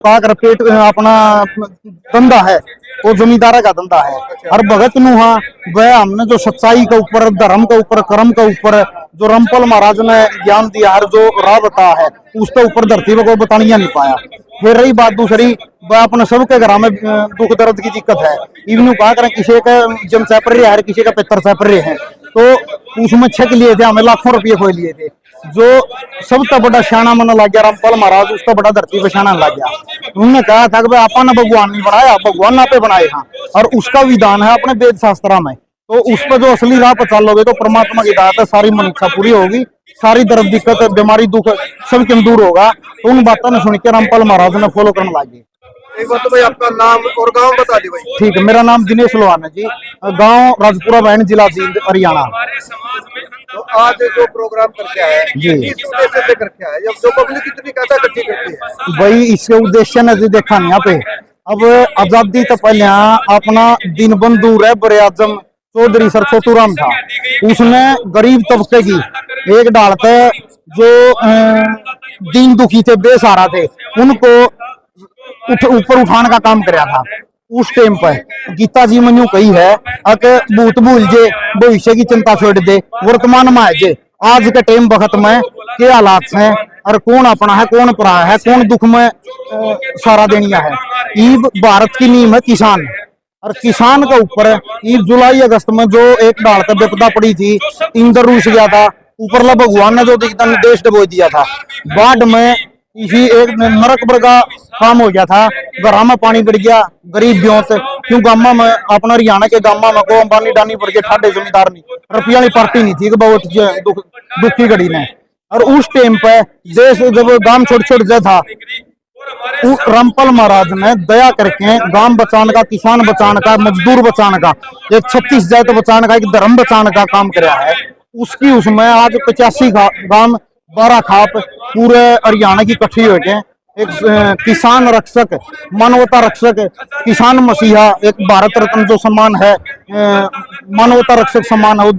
का कर पेट अपना धंधा है वो जमींदार का धंधा है। और भगत नुहा वह हमने जो सच्चाई के ऊपर, धर्म के ऊपर, कर्म के ऊपर जो रामपाल महाराज ने ज्ञान दिया है, जो राह बताया है, उसके ऊपर धरती में कोई बतानिया नहीं पाया। फिर रही बात दूसरी, वह अपने सबके घर में दुख दर्द की दिक्कत है। इवन कहा करें किसी का जम सैपरे है, किसी का पितर सैपरे है, तो उसमें छक लिए थे, हमें लाखों रुपये खोल लिए थे। जो सबसे बड़ा शाना मन लग गया रामपाल महाराज, उसका बड़ा धरती पे शाना लग गया। उन्होंने कहा था कि भाई आपा ने भगवान नहीं बनाया, भगवान आपे बनाए हैं, और उसका विधान है अपने वेद शास्त्र में। तो उस पर जो असली राह पर चलोगे तो परमात्मा की दात है, सारी मनुष्यता पूरी होगी, सारी दर्द दिक्कत बीमारी दुख सब कम दूर होगा। तो उन बातों ने सुन के रामपाल महाराज ने फॉलो करने लगे। एक बार तो भाई आपका नाम और गांव बता दी भाई। ठीक है, मेरा नाम दिनेश लोहान है जी, गांव राजपुरा बहन, जिला जींद, हरियाणा। तो आज जो प्रोग्राम करके आया है, जी। किस उद्देश्य से करके आया है? जब जो पब्लिक इतनी कहता इकट्ठी करती है भाई इसके उद्देश्य ने देखा नहीं यहाँ पे। अब आजादी तो पहले यहाँ अपना दिन बंधु रह बड़े आजम चौधरी सर छोटू राम था, उसने गरीब तबके की एक डालते जो दीन दुखी थे, बेसहारा थे, उनको ऊपर उठाने का काम कराया था। उस टाइम पर गीता जी में यूं कही है कि भूत भूल जे, भविष्य की चिंता छोड़ दे, वर्तमान में जे। आज के टाइम वक्त में क्या हालात हैं और कौन अपना है कौन पराया है, कौन दुख में सारा देनिया है। ईब भारत की नींव है किसान, और किसान के ऊपर ईब जुलाई अगस्त में जो एक डाल कर विपदा पड़ी थी, इंद्र रूस गया था, ऊपरला भगवान ने जो निर्देश डबो दिया था, बाढ़ में इसी एक नरक वर्गा काम हो गया था। घर में पानी बढ़ गया, गरीब ब्यों से क्यों गामा में अपना हरियाणा के गामा में को अंबानी डानी पड़ गए, ठाडे जमींदार नहीं, रुपया वाली पार्टी नहीं थी कि बहुत दुखी घड़ी ने। और उस टाइम पे देश जब गांव छोड़ जा था, रामपाल महाराज ने दया करके गांव बचाने का, किसान बचाने का, मजदूर बचाने का, एक 36 जात बचाने का, एक धर्म बचाने का काम कराया है। उसकी उसमें आज 85 गांव 12 खाप पूरे हरियाणा की इकट्ठी हो गए। एक किसान रक्षक, मानवता रक्षक, किसान मसीहा, एक भारत रत्न जो सम्मान है, मानवता रक्षक सम्मान है,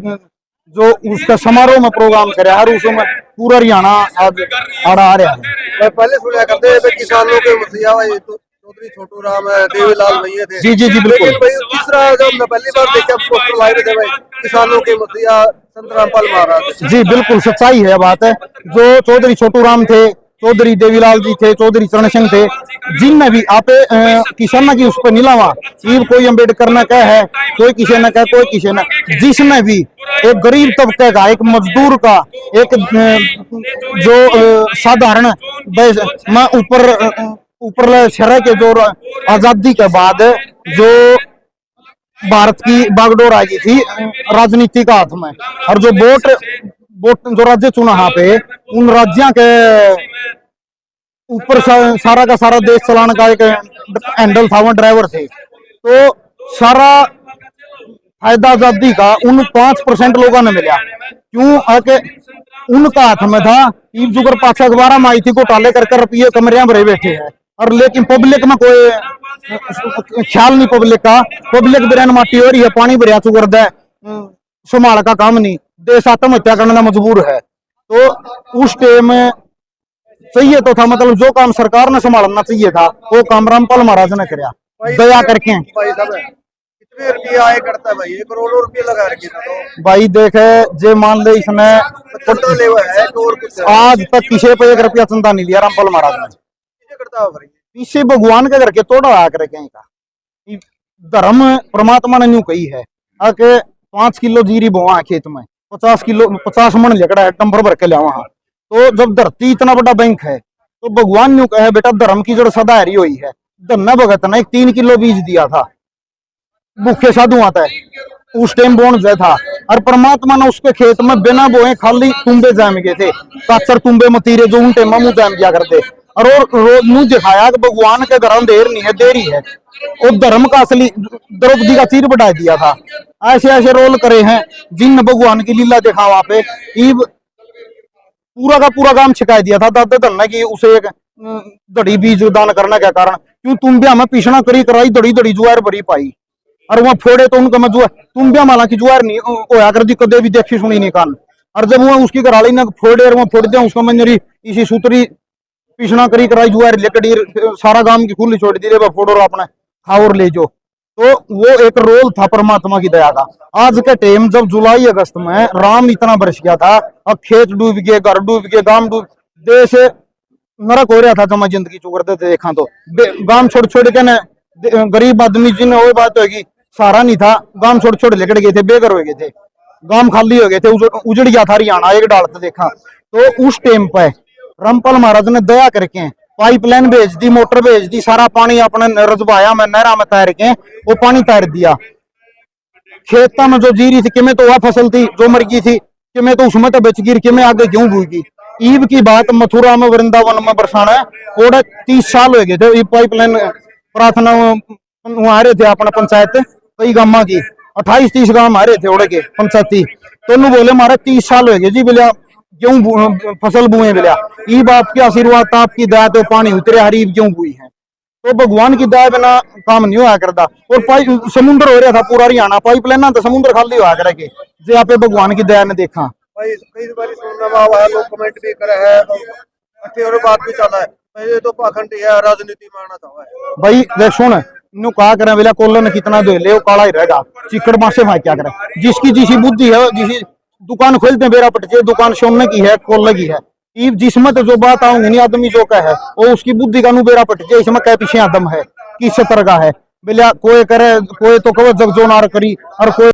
जो उसका समारोह में प्रोग्राम कराया है, उसमें पूरा हरियाणा आज आड़ा आ रहा है। पहले सुना करते थे किसानों के मसीहा भाई चौधरी छोटू राम है, देवीलाल भैया थे। जी जी जी बिल्कुल। लेकिन भाई तीसरा जब मैं पहली बार देखा पोस्टर लाए थे भाई, किसानों के मसीहा संत रामपाल महाराज। जी बिल्कुल सच्चाई है बात है। जो चौधरी छोटू राम थे, चौधरी देवीलाल जी थे, चौधरी चरण सिंह थे, जिनने भी आपे किसान की उस पर नीलावा, कोई अम्बेडकर ने कहा है, कोई किसी ने कहा, कोई किसी ने, जिसने भी एक गरीब तबके का, एक मजदूर का, एक जो साधारण में ऊपर शहर के जो आजादी के बाद जो भारत की बागडोर आ गई थी राजनीति का हाथ में, और जो वोट जो राज्य चुना यहाँ पे, उन राज्यों के ऊपर सारा का सारा देश चलाने का एक हैंडल था, वो ड्राइवर थे। तो सारा फायदा आजादी का उन 5% लोगों ने मिला। क्यों आके उनका हाथ में था। ईब जुगर पाछा अखबार में आई थी, घोटाले कर रुपये कमरिया भरे बैठे हैं, और लेकिन पब्लिक में कोई ख्याल नहीं पब्लिक का। पब्लिक बिरन माटी हो रही है, पानी भरिया चुगर दे, संभाल का काम नहीं, देश आत्महत्या करने में मजबूर है। तो उस टाइम चाहिए तो था, मतलब जो काम सरकार ने संभालना चाहिए था, वो काम रामपाल महाराज ने कराया दया करके। कितने रुपये आय करता है भाई? 1 करोड़ रुपये लगा रखे तो भाई देखे जे मान ले इसने आज तक किसी पे 1 रुपया चंदा नहीं लिया रामपाल महाराज ने। पीछे भगवान के घर के तोड़ा आया करे कहीं का धर्म परमात्मा ने न्यू कही है आके 5 किलो जीरी बोआ खेत में, 50 मन जकड़ा है टम्बर भर के लिया वहां। तो जब धरती इतना बड़ा बैंक है, तो भगवान न्यू कहे बेटा धर्म की जड़ सदा हरी हुई है। धन्ना भगत ने 3 किलो बीज दिया था, भूखे साधु आता है, उस टाइम बोन गया था, और परमात्मा ने उसके खेत में बिना बोए खाली तुम्बे जाम गए थे, काचर तुम्बे मतीरे जो उन टाइम मुंह जाम किया करते, और रोज मुंह दिखाया कि भगवान के घर देर नहीं है, देरी है। और धर्म का असली द्रौपदी का चीर बढ़ा दिया था। ऐसे ऐसे रोल करे हैं जिन भगवान की लीला देखा वहां पे। ईब पूरा का पूरा काम छिका दिया था दादा धन्ना की, उसे एक दड़ी बीज दान करने के कारण। क्यों तुम्बिया में पीछना करी कराई, दड़ी दड़ी जुआर भरी पाई, और वहां फोड़े तो उनका जुआ तुम्बिया माला की जुआर नहीं होया कर दी, कदे भी देखी सुनी नहीं कान। और जब वो उसकी घराली ने फोड़े और वो फोड़ दिया उसको मंजरी इसी सूत्री पिछना करी कराई जुआ लेकर सारा गांव की खुली छोड़ दी रे फोटो अपने खाओ और ले जो। तो वो एक रोल था परमात्मा की दया का। आज के टाइम जब जुलाई अगस्त में राम इतना बरस गया था, अब खेत डूब गए, घर डूब गए, गांव डूब, देश नरक हो रहा था। जब मैं जिंदगी चो करते थे देखा तो गांव छोड़ छोड़ के न गरीब आदमी जिन्हें वो बात होगी सहारा नहीं था, गांव छोड़ छोड़ लेकर गए थे, बेघर हो गए थे, गांव खाली हो गए थे, उजड़ गया था हरियाणा एक डाल तो देखा। तो उस टाइम पे रामपाल महाराज ने दया करके पाइपलाइन भेज दी, मोटर भेज दी, सारा पानी अपने रजवाया में नहरा में तैर के वो पानी तैर दिया। खेता में जो जीरी थी कि में तो वह फसल थी जो मर गई थी, कि में तो उसमें तो बच गिर के में आगे क्यों भूगी। ईब की बात मथुरा में वृंदावन में बरसाना है, और 30 साल हो गए थे ये पाइपलाइन प्रार्थना आ रहे थे अपना पंचायत कई गामा की 28-30 गांव आ रहे थे ओड़े के पंचायती। तो बोले हमारे 30 साल हो गए जी बोलिया क्यों फसल बुए बोलिया ईब आपके आशीर्वाद था, आपकी दया तो पानी उतरे हरी क्यों बुई है। तो भगवान की दया बिना काम नहीं हुआ करता। और समुद्र हो रहा था पूरा हरियाणा, पाइपलाइन तो समुद्र खाली हुआ करे के जे आप भगवान की दया ने देखा। भाई कई बार सुनना हुआ है, लोग कमेंट भी करे है, अच्छी और बात भी चला है, ये तो पाखंडी है, राजनीति मारना चाहता है। भाई देख सुन नु कहा करे बेला कोल्लन कितना दे ले वो काला ही रहेगा, चिकड़ मासे भाई क्या करे। जिसकी जिसी बुद्धि है, जिसी दुकान खोलते बेरा पटचे, दुकान सोने की है कोल्ले की है, जिसमें तो जो बात आऊंगी नहीं आदमी जो का है वो उसकी बुद्धि का नु बेरा पटचे, इसमें क्या पीछे आदम है किस तरह का है बेला। कोई करे कोई तो कहो जग जो नार करी और कोई